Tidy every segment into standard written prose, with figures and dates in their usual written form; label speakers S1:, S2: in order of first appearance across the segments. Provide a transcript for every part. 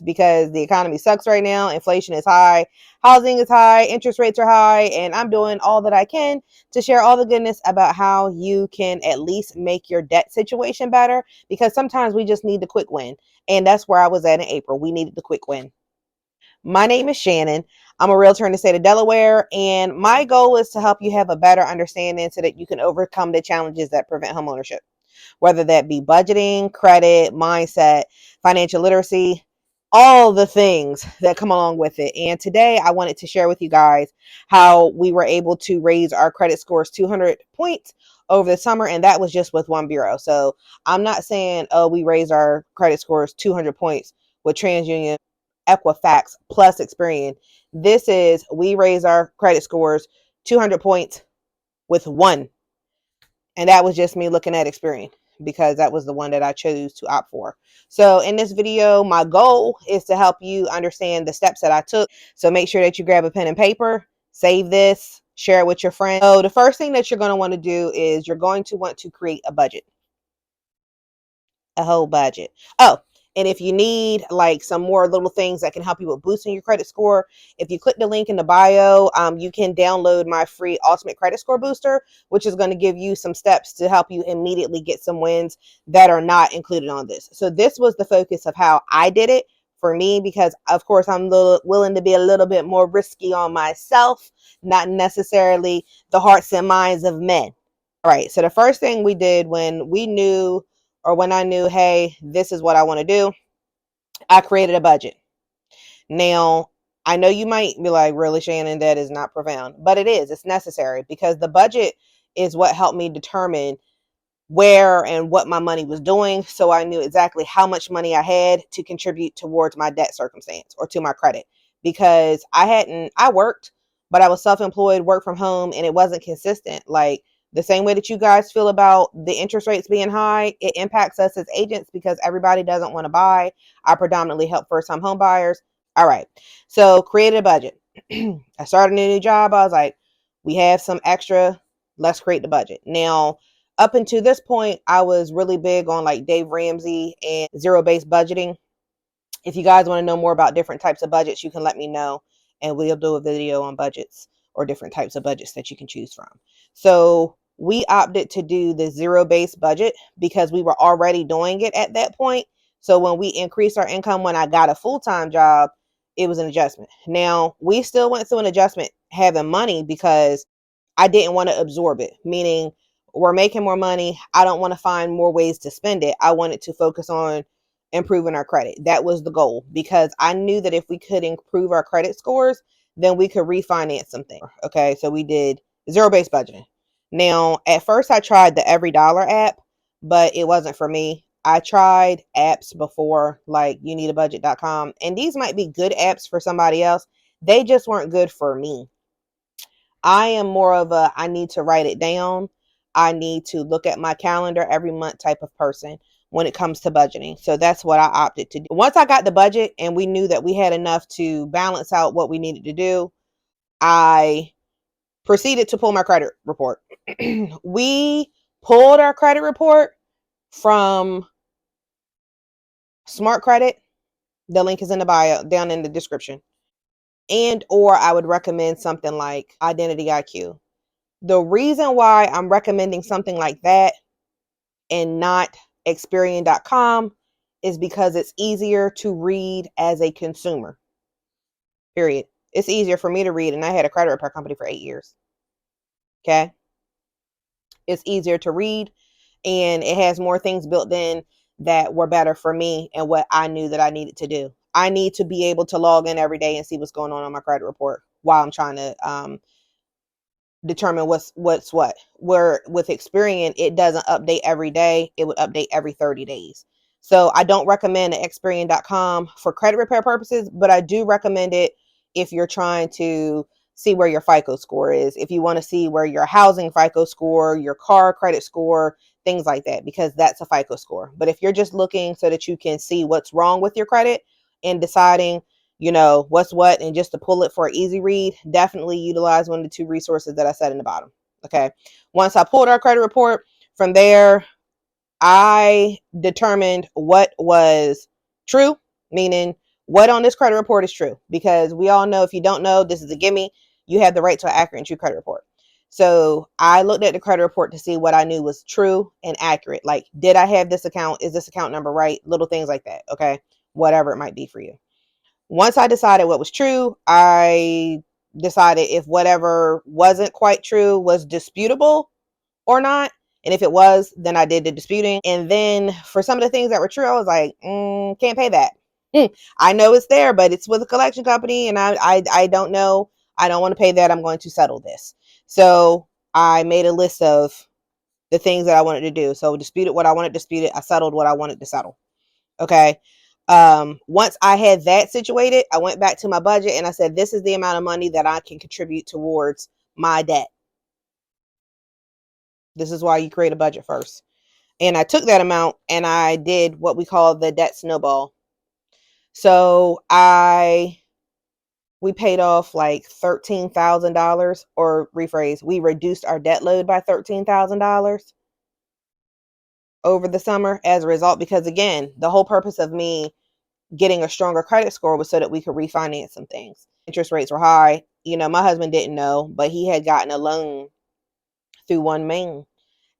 S1: because the economy sucks right now. Inflation is high, housing is high, interest rates are high, and I'm doing all that I can to share all the goodness about how you can at least make your debt situation better, because sometimes we just need the quick win. And that's where I was at in April. We needed the quick win. My name is Shannon. I'm a realtor in the state of Delaware, and my goal is to help you have a better understanding so that you can overcome the challenges that prevent homeownership, whether that be budgeting, credit, mindset, financial literacy, all the things that come along with it. And today I wanted to share with you guys how we were able to raise our credit scores 200 points over the summer, and that was just with one bureau. So I'm not saying, oh, we raised our credit scores 200 points with TransUnion, Equifax, plus Experian. This is, we raised our credit scores 200 points with one, and that was just me looking at Experian because that was the one that I chose to opt for. So in this video, my goal is to help you understand the steps that I took. So make sure that you grab a pen and paper, save this, share it with your friends. So the first thing that you're going to want to do is you're going to want to create a budget. A whole budget. Oh, and if you need like some more little things that can help you with boosting your credit score, if you click the link in the bio, you can download my free Ultimate Credit Score Booster, which is going to give you some steps to help you immediately get some wins that are not included on this. So this was the focus of how I did it for me, because of course I'm willing to be a little bit more risky on myself, not necessarily the hearts and minds of men. All right, so the first thing we did when we knew, or when I knew, hey, this is what I want to do, I created a budget. Now, I know you might be like, really, Shannon, that is not profound, but it is. It's necessary because the budget is what helped me determine where and what my money was doing. So I knew exactly how much money I had to contribute towards my debt circumstance or to my credit, because I worked, but I was self-employed, work from home, and it wasn't consistent. Like the same way that you guys feel about the interest rates being high, it impacts us as agents because everybody doesn't want to buy. I predominantly help first-time home buyers. All right. So created a budget. I started a new job. I was like, we have some extra. Let's create the budget. Now, up until this point, I was really big on like Dave Ramsey and zero-based budgeting. If you guys want to know more about different types of budgets, you can let me know and we'll do a video on budgets or different types of budgets that you can choose from. So we opted to do the zero-based budget because we were already doing it at that point. So when we increased our income, when I got a full-time job, it was an adjustment. Now, we still went through an adjustment having money because I didn't want to absorb it, meaning we're making more money. I don't want to find more ways to spend it. I wanted to focus on improving our credit. That was the goal, because I knew that if we could improve our credit scores, then we could refinance something. Okay, so we did zero-based budgeting. Now, at first I tried the EveryDollar app, but it wasn't for me. I tried apps before, like YouNeedABudget.com, and these might be good apps for somebody else. They just weren't good for me. I am more of a, I need to write it down. I need to look at my calendar every month type of person when it comes to budgeting. So that's what I opted to do. Once I got the budget and we knew that we had enough to balance out what we needed to do, I proceeded to pull my credit report. We pulled our credit report from Smart Credit. The link is in the bio, down in the description. And or I would recommend something like Identity IQ. The reason why I'm recommending something like that and not Experian.com is because it's easier to read as a consumer. Period. It's easier for me to read, and I had a credit repair company for 8 years. Okay? It's easier to read, and it has more things built in that were better for me and what I knew that I needed to do. I need to be able to log in every day and see what's going on my credit report while I'm trying to determine what's what. Where with Experian, it doesn't update every day. It would update every 30 days. So I don't recommend Experian.com for credit repair purposes, but I do recommend it if you're trying to see where your FICO score is, if you want to see where your housing FICO score, your car credit score, things like that, because that's a FICO score. But if you're just looking so that you can see what's wrong with your credit and deciding, you know, what's what, and just to pull it for an easy read, definitely utilize one of the two resources that I said in the bottom. Okay. Once I pulled our credit report, from there, I determined what was true, meaning what on this credit report is true, because we all know, if you don't know, this is a gimme. You have the right to an accurate and true credit report. So I looked at the credit report to see what I knew was true and accurate. Like, did I have this account? Is this account number right? Little things like that. Okay. Whatever it might be for you. Once I decided what was true, I decided if whatever wasn't quite true was disputable or not. And if it was, then I did the disputing. And then for some of the things that were true, I was like, can't pay that. I know it's there, but it's with a collection company, and I don't know. I don't want to pay that. I'm going to settle this. So I made a list of the things that I wanted to do. So disputed what I wanted disputed. I settled what I wanted to settle. Okay. Once I had that situated, I went back to my budget and I said, this is the amount of money that I can contribute towards my debt. This is why you create a budget first. And I took that amount and I did what we call the debt snowball. So we paid off like $13,000, or rephrase, we reduced our debt load by $13,000 over the summer as a result, because again, the whole purpose of me getting a stronger credit score was so that we could refinance some things. Interest rates were high. You know, my husband didn't know, but he had gotten a loan through OneMain.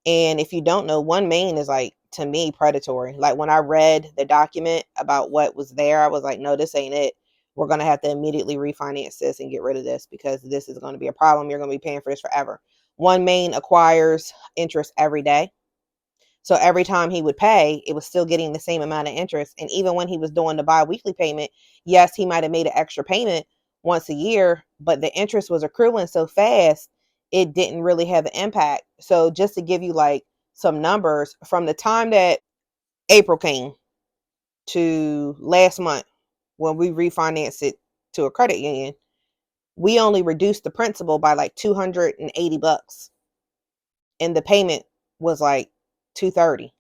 S1: And if you don't know, OneMain is, like, to me, predatory. Like, when I read the document about what was there, I was like, no, this ain't it. We're going to have to immediately refinance this and get rid of this, because this is going to be a problem. You're going to be paying for this forever. OneMain acquires interest every day. So every time he would pay, it was still getting the same amount of interest. And even when he was doing the bi-weekly payment, yes, he might have made an extra payment once a year, but the interest was accruing so fast, it didn't really have an impact. So just to give you like some numbers, from the time that April came to last month, when we refinanced it to a credit union, we only reduced the principal by like $280, and the payment was like $230.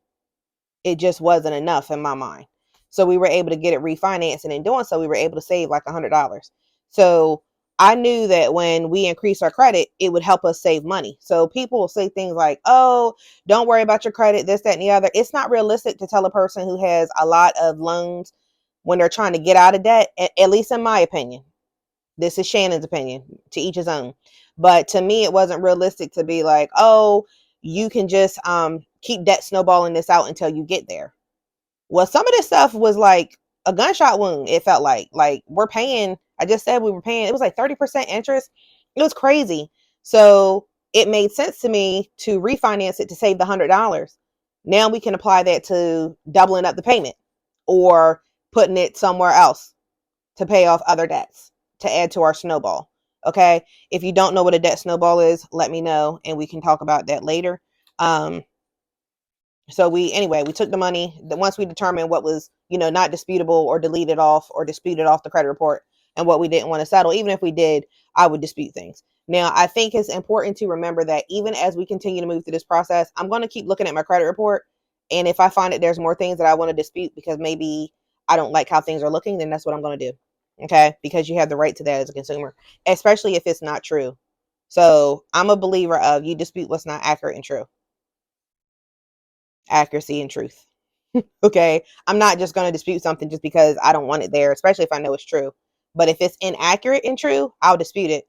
S1: It just wasn't enough in my mind. So we were able to get it refinanced, and in doing so, we were able to save like $100. So I knew that when we increased our credit, it would help us save money. So people will say things like, oh, don't worry about your credit, this, that, and the other. It's not realistic to tell a person who has a lot of loans when they're trying to get out of debt, at least in my opinion. This is Shannon's opinion, to each his own. But to me, it wasn't realistic to be like, oh, you can just keep debt snowballing this out until you get there. Well, some of this stuff was like a gunshot wound. It felt like we're paying. I just said we were paying. It was like 30% interest. It was crazy. So it made sense to me to refinance it to save the $100. Now we can apply that to doubling up the payment or putting it somewhere else to pay off other debts to add to our snowball. Okay. If you don't know what a debt snowball is, let me know and we can talk about that later. So we took the money. Once we determined what was, not disputable or deleted off or disputed off the credit report, and what we didn't want to settle, even if we did, I would dispute things. Now, I think it's important to remember that even as we continue to move through this process, I'm going to keep looking at my credit report. And if I find that there's more things that I want to dispute because maybe I don't like how things are looking, then that's what I'm going to do. Okay. Because you have the right to that as a consumer, especially if it's not true. So I'm a believer of you dispute what's not accurate and true. Accuracy and truth. Okay. I'm not just going to dispute something just because I don't want it there, especially if I know it's true. But if it's inaccurate and true, I'll dispute it.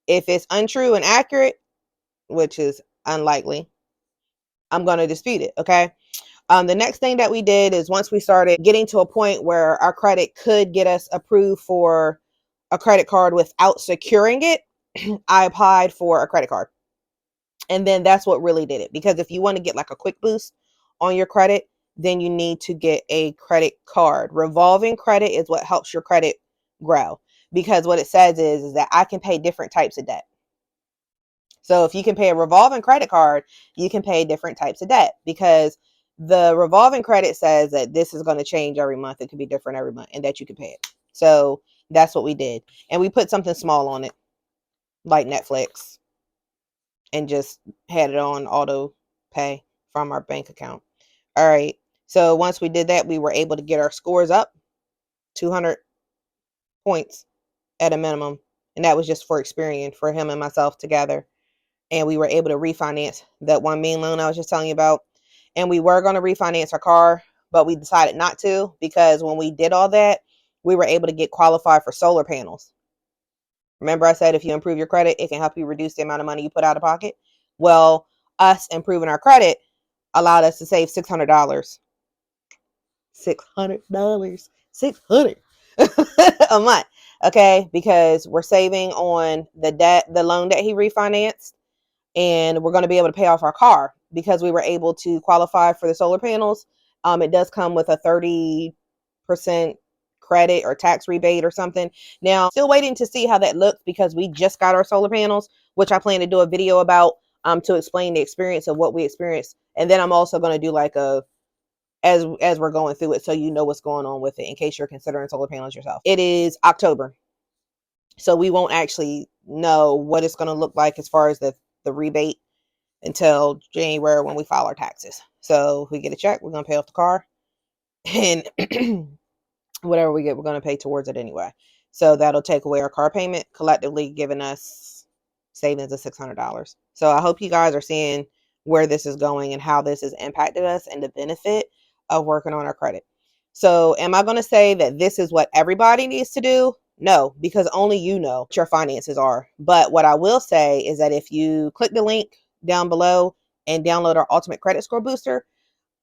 S1: If it's untrue and accurate, which is unlikely, I'm going to dispute it. Okay. The next thing that we did is, once we started getting to a point where our credit could get us approved for a credit card without securing it, I applied for a credit card. And then that's what really did it. Because if you want to get like a quick boost on your credit, then you need to get a credit card. Revolving credit is what helps your credit grow. Because what it says is that I can pay different types of debt. So if you can pay a revolving credit card, you can pay different types of debt, because the revolving credit says that this is going to change every month. It could be different every month, and that you can pay it. So that's what we did. And we put something small on it, like Netflix, and just had it on auto pay from our bank account. All right. So once we did that, we were able to get our scores up 200 points at a minimum. And that was just for Experian, for him and myself together. And we were able to refinance that OneMain loan I was just telling you about. And we were going to refinance our car, but we decided not to, because when we did all that, we were able to get qualified for solar panels. Remember I said if you improve your credit, it can help you reduce the amount of money you put out of pocket? Well, us improving our credit allowed us to save $600. $600. 600 a month. Okay, because we're saving on the loan that he refinanced, and we're going to be able to pay off our car because we were able to qualify for the solar panels. It does come with a 30% credit or tax rebate or something. Now, still waiting to see how that looks because we just got our solar panels, which I plan to do a video about to explain the experience of what we experienced. And then I'm also going to do like a as we're going through it so you know what's going on with it in case you're considering solar panels yourself. It is October, so we won't actually know what it's going to look like as far as the rebate until January when we file our taxes. So if we get a check, we're going to pay off the car, and whatever we get, we're going to pay towards it anyway. So that'll take away our car payment, collectively giving us savings of $600. So I hope you guys are seeing where this is going and how this has impacted us and the benefit of working on our credit. So am I going to say that this is what everybody needs to do? No, because only you know what your finances are. But what I will say is that if you click the link down below and download our Ultimate Credit Score Booster,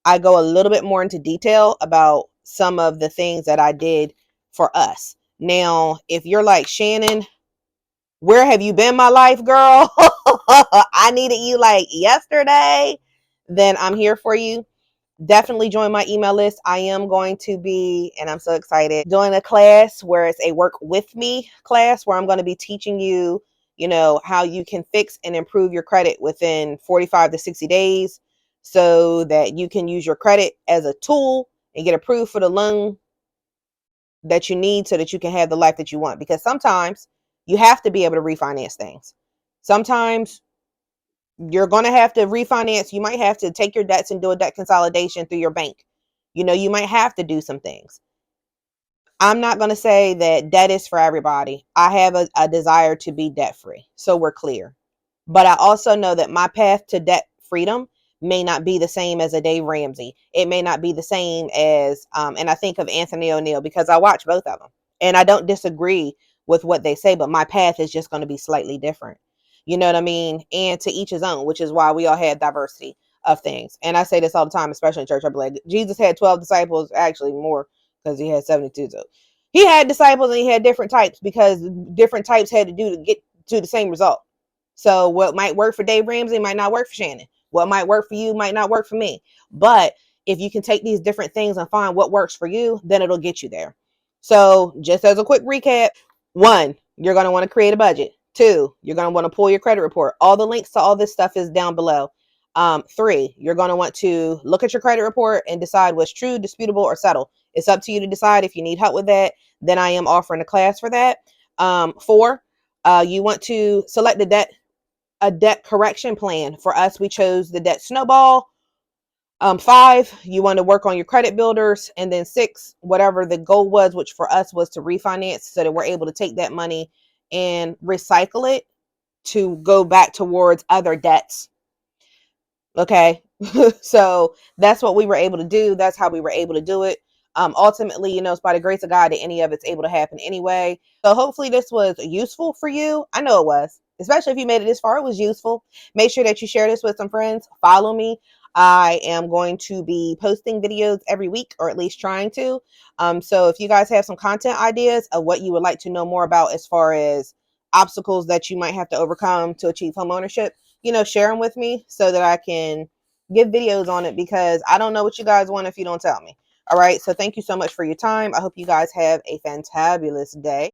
S1: I go a little bit more into detail about some of the things that I did for us. Now, if you're like, Shannon, where have you been, my life, girl? I needed you like yesterday. Then I'm here for you. Definitely join my email list. I am going to be, and I'm so excited, doing a class where it's a work with me class where I'm going to be teaching you, how you can fix and improve your credit within 45 to 60 days so that you can use your credit as a tool and get approved for the loan that you need so that you can have the life that you want. Because sometimes you have to be able to refinance things. Sometimes you're going to have to refinance. You might have to take your debts and do a debt consolidation through your bank. You might have to do some things. I'm not going to say that debt is for everybody. I have a desire to be debt free. So we're clear. But I also know that my path to debt freedom may not be the same as a Dave Ramsey. It may not be the same as, and I think of Anthony O'Neill because I watch both of them. And I don't disagree with what they say, but my path is just going to be slightly different. You know what I mean? And to each his own, which is why we all had diversity of things. And I say this all the time, especially in church. I'm like, Jesus had 12 disciples, actually more because he had 72. So he had disciples and he had different types because different types had to do to get to the same result. So what might work for Dave Ramsey might not work for Shannon. What might work for you might not work for me. But if you can take these different things and find what works for you, then it'll get you there. So just as a quick recap, 1, you're going to want to create a budget. 2, you're going to want to pull your credit report. All the links to all this stuff is down below. 3, you're going to want to look at your credit report and decide what's true, disputable, or settled. It's up to you to decide. If you need help with that, then I am offering a class for that. 4, you want to select a debt correction plan. For us, we chose the debt snowball. 5, you want to work on your credit builders. And then 6, whatever the goal was, which for us was to refinance so that we're able to take that money and recycle it to go back towards other debts. Okay. So that's what we were able to do. That's how we were able to do it. Ultimately, it's by the grace of God that any of it's able to happen anyway. So hopefully this was useful for you. I know it was, especially if you made it this far, it was useful. Make sure that you share this with some friends. Follow me. I am going to be posting videos every week, or at least trying to. So if you guys have some content ideas of what you would like to know more about as far as obstacles that you might have to overcome to achieve home ownership, share them with me so that I can give videos on it, because I don't know what you guys want if you don't tell me. All right. So thank you so much for your time. I hope you guys have a fantabulous day.